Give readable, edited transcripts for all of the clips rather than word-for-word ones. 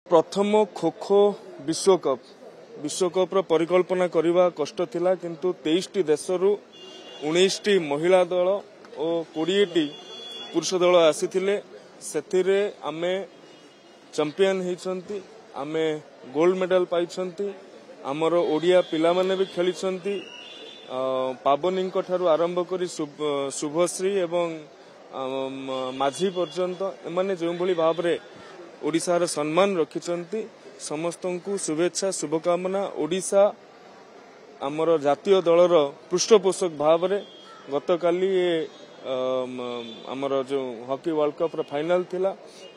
प्रथम खो खो विश्वकप परिकल्पना करने कष्ट थिला किंतु 23 देशरू 19 महिला दल और 20 पुरुष दल आसीथिले सेथिरे आमे चैंपियन होइछंती आमे गोल्ड मेडल पाइछंती आमर ओडिया पिला माने भी खेलिछंती पावनी ठारू आरंभ करी शुभश्री एवं माझी पर्यंत एमाने जो भली भाव रे ओडिशार सम्मान रखिछंती समस्त को शुभेच्छा शुभकामना। ओडिशा आमर जातीय दलर पृष्ठपोषक भाव रे गतकाली आमर जो हॉकी वर्ल्ड कप रो फाइनल थिला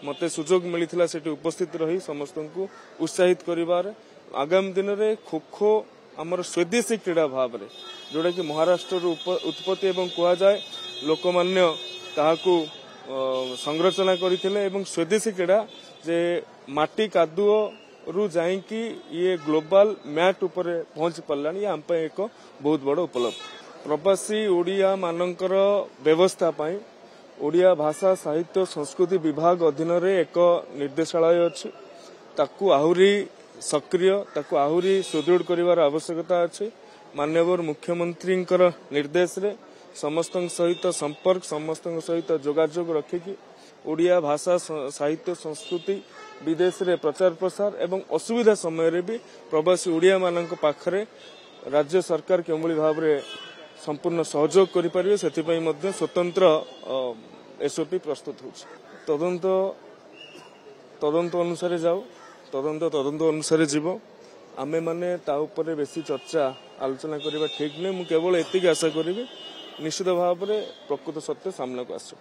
मते सुजोग मिलिथिला सेठी उपस्थित रही समस्त को उत्साहित करिवार आगामी दिन रे खो खो आमर स्वदेशी क्रीड़ा भाव रे जोड़ा कि महाराष्ट्र उत्पत्ति एवं कहा जाए लोकमान्य ताहाकू संरचना करथिले एवं स्वदेशी क्रीड़ा जे माटी कादुओ रु जाइकी ये ग्लोबल मैट उपरे पहुंच पार्लानी ये आम एक बहुत बड़ उपलब्धि। प्रवासी ओडिया मानकर व्यवस्था पाई ओडिया भाषा साहित्य संस्कृति विभाग अधीन रे एक निर्देशालय अछि ताकू आहुरी सक्रिय ताकू आहुरी सुदृढ़ करिवार आवश्यकता अछि। माननीय मुख्यमंत्री निर्देश रे समस्त सहित संपर्क समस्त सहित जोगाजोग रखिकी ओडिया भाषा साहित्य संस्कृति विदेश रे प्रचार प्रसार एवं असुविधा समय रे भी प्रवासी ओडिया मानक पाखरे राज्य सरकार केवली भाव रे संपूर्ण सहयोग करि परिबे सेति मध्य स्वतंत्र एसओपी प्रस्तुत होछि। तदंत अनुसार जाऊ तदंत अनुसार जीव आमे माने ता ऊपर बेसी चर्चा आलोचना करबा ठीक नै। मु केवल एतिक आशा करिबे निश्चित भाव रे प्रकृत सत्य सामना को आसो।